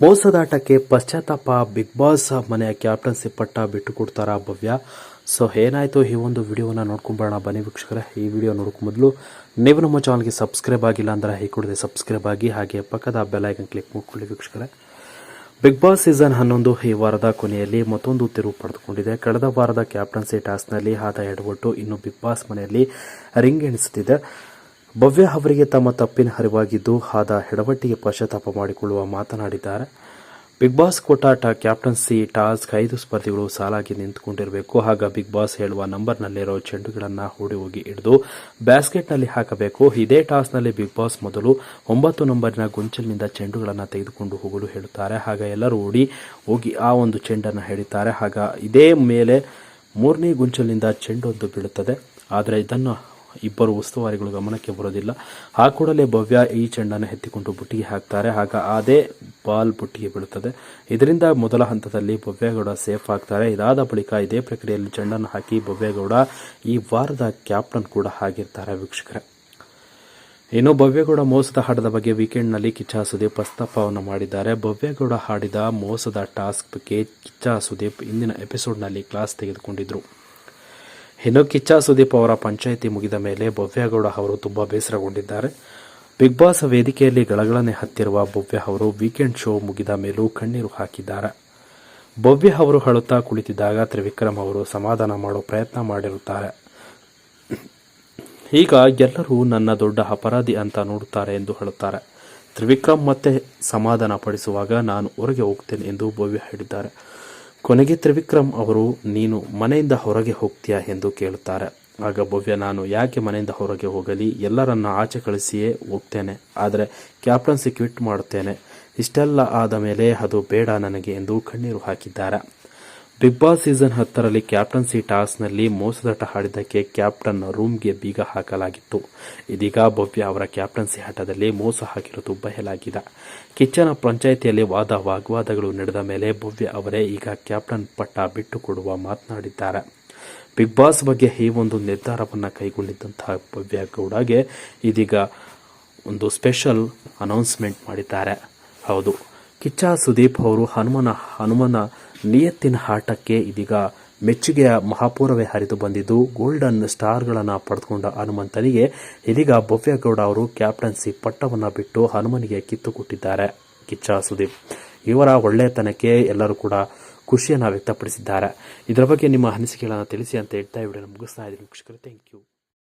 ಮೋಸದಾಟಕ್ಕೆ ಪಶ್ಚಾತ್ತಾಪ, big boss ಮನೆಯ captaincy ಪಟ್ಟ ಬಿಟ್ಟು ಕೊಡ್ತಾರಾ ಭವ್ಯ? ಸೊ ಏನಾಯಿತು ಈ ಒಂದು ವಿಡಿಯೋನ ನೋಡ್ಕೊಂಬರೋಣ ಬನ್ನಿ ವೀಕ್ಷಕರೇ. ಈ ವಿಡಿಯೋ ನೋಡೋಕೆ ಮೊದಲು ನೀವು ನಮ್ಮ ಚಾನಲ್ಗೆ ಸಬ್ಸ್ಕ್ರೈಬ್ ಆಗಿಲ್ಲ ಅಂದರೆ ಈ ಕೂಡಲೇ ಸಬ್ಸ್ಕ್ರೈಬ್ ಆಗಿ, ಹಾಗೆ ಪಕ್ಕದ ಬೆಲ್ ಐಕನ್ ಕ್ಲಿಕ್ ಮಾಡಿಕೊಳ್ಳಿ ವೀಕ್ಷಕರೇ. ಬಿಗ್ ಬಾಸ್ ಸೀಸನ್ 11 ಈ ವಾರದ ಕೊನೆಯಲ್ಲಿ ಮತ್ತೊಂದು ತಿರುವು ಪಡೆದುಕೊಂಡಿದೆ. ಕಳೆದ ವಾರದ ಕ್ಯಾಪ್ಟನ್ಸಿ ಟಾಸ್ಕ್ನಲ್ಲಿ ಆದ ಎಡವಟ್ಟು ಇನ್ನು ಬಿಗ್ ಬಾಸ್ ಮನೆಯಲ್ಲಿ ರಿಂಗ್ ಎಣಿಸುತ್ತಿದೆ. ಭವ್ಯ ಅವರಿಗೆ ತಮ್ಮ ತಪ್ಪಿನ ಅರಿವಾಗಿದ್ದು ಆದ ಎಡವಟ್ಟಿಗೆ ಪಶ್ಚಾತ್ತಾಪ ಮಾಡಿಕೊಳ್ಳುವ ಮಾತನಾಡಿದ್ದಾರೆ. ಬಿಗ್ ಬಾಸ್ ಕೊಟ್ಟ ಕ್ಯಾಪ್ಟನ್ಸಿ ಟಾಸ್ಕ್ 5 ಸ್ಪರ್ಧಿಗಳು ಸಾಲಾಗಿ ನಿಂತುಕೊಂಡಿರಬೇಕು. ಆಗ ಬಿಗ್ ಬಾಸ್ ಹೇಳುವ ನಂಬರ್ನಲ್ಲಿರೋ ಚೆಂಡುಗಳನ್ನು ಓಡಿ ಹೋಗಿ ಹಿಡಿದು ಬ್ಯಾಸ್ಕೆಟ್ನಲ್ಲಿ ಹಾಕಬೇಕು. ಇದೇ ಟಾಸ್ಕ್ನಲ್ಲಿ ಬಿಗ್ ಬಾಸ್ ಮೊದಲು 9 ನಂಬರಿನ ಗೊಂಚಲಿನಿಂದ ಚೆಂಡುಗಳನ್ನು ತೆಗೆದುಕೊಂಡು ಹೋಗಲು ಹೇಳುತ್ತಾರೆ. ಆಗ ಎಲ್ಲರೂ ಓಡಿ ಹೋಗಿ ಆ ಒಂದು ಚೆಂಡನ್ನು ಹಿಡಿತಾರೆ. ಆಗ ಇದೇ ಮೇಲೆ 3ನೇ ಗೊಂಚಲಿನಿಂದ ಚೆಂಡೊಂದು ಬೀಳುತ್ತದೆ. ಆದರೆ ಇದನ್ನು ಇಬ್ಬರು ಉಸ್ತುವಾರಿಗಳು ಗಮನಕ್ಕೆ ಬರೋದಿಲ್ಲ. ಆ ಕೂಡಲೇ ಭವ್ಯ ಈ ಚೆಂಡನ್ನು ಎತ್ತಿಕೊಂಡು ಬುಟ್ಟಿಗೆ ಹಾಕ್ತಾರೆ. ಆಗ ಅದೇ ಬಾಲ್ ಬುಟ್ಟಿಗೆ ಬೀಳುತ್ತದೆ. ಇದರಿಂದ ಮೊದಲ ಹಂತದಲ್ಲಿ ಭವ್ಯಗೌಡ ಸೇಫ್ ಆಗ್ತಾರೆ. ಇದಾದ ಬಳಿಕ ಇದೇ ಪ್ರಕ್ರಿಯೆಯಲ್ಲಿ ಚೆಂಡನ್ನು ಹಾಕಿ ಭವ್ಯಗೌಡ ಈ ವಾರದ ಕ್ಯಾಪ್ಟನ್ ಕೂಡ ಆಗಿರ್ತಾರೆ ವೀಕ್ಷಕರೇ. ಇನ್ನು ಭವ್ಯಗೌಡ ಮೋಸದ ಆಟದ ಬಗ್ಗೆ ವೀಕೆಂಡ್ನಲ್ಲಿ ಕಿಚ್ಚ ಸುದೀಪ್ ಪ್ರಸ್ತಾಪವನ್ನು ಮಾಡಿದ್ದಾರೆ. ಭವ್ಯಗೌಡ ಆಡಿದ ಮೋಸದ ಟಾಸ್ಕ್ ಬಗ್ಗೆ ಕಿಚ್ಚ ಸುದೀಪ್ ಇಂದಿನ ಎಪಿಸೋಡ್ನಲ್ಲಿ ಕ್ಲಾಸ್ ತೆಗೆದುಕೊಂಡಿದ್ರು. ಇನ್ನು ಕಿಚ್ಚ ಸುದೀಪ್ ಅವರ ಪಂಚಾಯಿತಿ ಮುಗಿದ ಮೇಲೆ ಭವ್ಯಗೌಡ ಅವರು ತುಂಬಾ ಬೇಸರಗೊಂಡಿದ್ದಾರೆ. ಬಿಗ್ ಬಾಸ್ ವೇದಿಕೆಯಲ್ಲಿ ಗಳಗಳನೆ ಹತ್ತಿರುವ ಭವ್ಯ ಅವರು ವೀಕೆಂಡ್ ಶೋ ಮುಗಿದ ಮೇಲೂ ಕಣ್ಣೀರು ಹಾಕಿದ್ದಾರೆ. ಭವ್ಯ ಅವರು ಅಳುತ್ತಾ ಕುಳಿತಿದ್ದಾಗ ತ್ರಿವಿಕ್ರಮ್ ಅವರು ಸಮಾಧಾನ ಮಾಡೋ ಪ್ರಯತ್ನ ಮಾಡಿರುತ್ತಾರೆ. ಈಗ ಎಲ್ಲರೂ ನನ್ನ ದೊಡ್ಡ ಅಪರಾಧಿ ಅಂತ ನೋಡುತ್ತಾರೆ ಎಂದು ಹೇಳುತ್ತಾರೆ. ತ್ರಿವಿಕ್ರಮ್ ಮತ್ತೆ ಸಮಾಧಾನ ಪಡಿಸುವಾಗ ನಾನು ಹೊರಗೆ ಹೋಗ್ತೇನೆ ಎಂದು ಭವ್ಯ ಹೇಳಿದ್ದಾರೆ. ಕೊನೆಗೆ ತ್ರಿವಿಕ್ರಮ್ ಅವರು ನೀನು ಮನೆಯಿಂದ ಹೊರಗೆ ಹೋಗ್ತೀಯಾ ಎಂದು ಕೇಳುತ್ತಾರೆ. ಆಗ ಭವ್ಯ ನಾನು ಯಾಕೆ ಮನೆಯಿಂದ ಹೊರಗೆ ಹೋಗಲಿ, ಎಲ್ಲರನ್ನ ಆಚೆ ಕಳಿಸಿಯೇ ಹೋಗ್ತೇನೆ, ಆದರೆ ಕ್ಯಾಪ್ಟನ್ಸಿ ಕ್ವಿಟ್ ಮಾಡುತ್ತೇನೆ, ಇಷ್ಟೆಲ್ಲ ಆದ ಮೇಲೆ ಅದು ಬೇಡ ನನಗೆ ಎಂದು ಕಣ್ಣೀರು ಹಾಕಿದ್ದಾರೆ. ಬಿಗ್ ಬಾಸ್ ಸೀಸನ್ 10ರಲ್ಲಿ ಕ್ಯಾಪ್ಟನ್ಸಿ ಟಾಸ್ಕ್ನಲ್ಲಿ ಮೋಸದಾಟ ಆಡಿದ್ದಕ್ಕೆ ಕ್ಯಾಪ್ಟನ್ ರೂಮ್ಗೆ ಬೀಗ ಹಾಕಲಾಗಿತ್ತು. ಇದೀಗ ಭವ್ಯ ಅವರ ಕ್ಯಾಪ್ಟನ್ಸಿ ಆಟದಲ್ಲಿ ಮೋಸ ಹಾಕಿರುವುದು ಬಯಲಾಗಿದೆ. ಕಿಚ್ಚನ ಪಂಚಾಯಿತಿಯಲ್ಲಿ ವಾಗ್ವಾದಗಳು ನಡೆದ ಮೇಲೆ ಭವ್ಯ ಅವರೇ ಈಗ ಕ್ಯಾಪ್ಟನ್ ಪಟ್ಟ ಬಿಟ್ಟು ಕೊಡುವ ಮಾತನಾಡಿದ್ದಾರೆ. ಬಿಗ್ ಬಾಸ್ ಬಗ್ಗೆ ಈ ಒಂದು ನಿರ್ಧಾರವನ್ನು ಕೈಗೊಂಡಿದ್ದಂತಹ ಭವ್ಯ ಗೌಡಗೆ ಇದೀಗ ಒಂದು ಸ್ಪೆಷಲ್ ಅನೌನ್ಸ್ಮೆಂಟ್ ಮಾಡಿದ್ದಾರೆ. ಹೌದು, ಕಿಚ್ಚ ಸುದೀಪ್ ಅವರು ಹನುಮನ ನಿಯತ್ತಿನ ಆಟಕ್ಕೆ ಇದೀಗ ಮೆಚ್ಚುಗೆಯ ಮಹಾಪೂರವೇ ಹರಿದು ಬಂದಿದ್ದು, ಗೋಲ್ಡನ್ ಸ್ಟಾರ್ಗಳನ್ನು ಪಡೆದುಕೊಂಡ ಹನುಮಂತನಿಗೆ ಇದೀಗ ಭವ್ಯಗೌಡ ಅವರು ಕ್ಯಾಪ್ಟನ್ಸಿ ಪಟ್ಟವನ್ನು ಬಿಟ್ಟು ಹನುಮನಿಗೆ ಕಿತ್ತು ಕೊಟ್ಟಿದ್ದಾರೆ. ಕಿಚ್ಚ ಸುದೀಪ್ ಇವರ ಒಳ್ಳೆಯತನಕ್ಕೆ ಎಲ್ಲರೂ ಕೂಡ ಖುಷಿಯನ್ನು ವ್ಯಕ್ತಪಡಿಸಿದ್ದಾರೆ. ಇದರ ಬಗ್ಗೆ ನಿಮ್ಮ ಅನಿಸಿಕೆಗಳನ್ನು ತಿಳಿಸಿ ಅಂತ ಹೇಳ್ತಾ ವಿಡಿಯೋನ ಮುಗಿಸ್ತಾ ಇದ್ದೀನಿ. Thank you.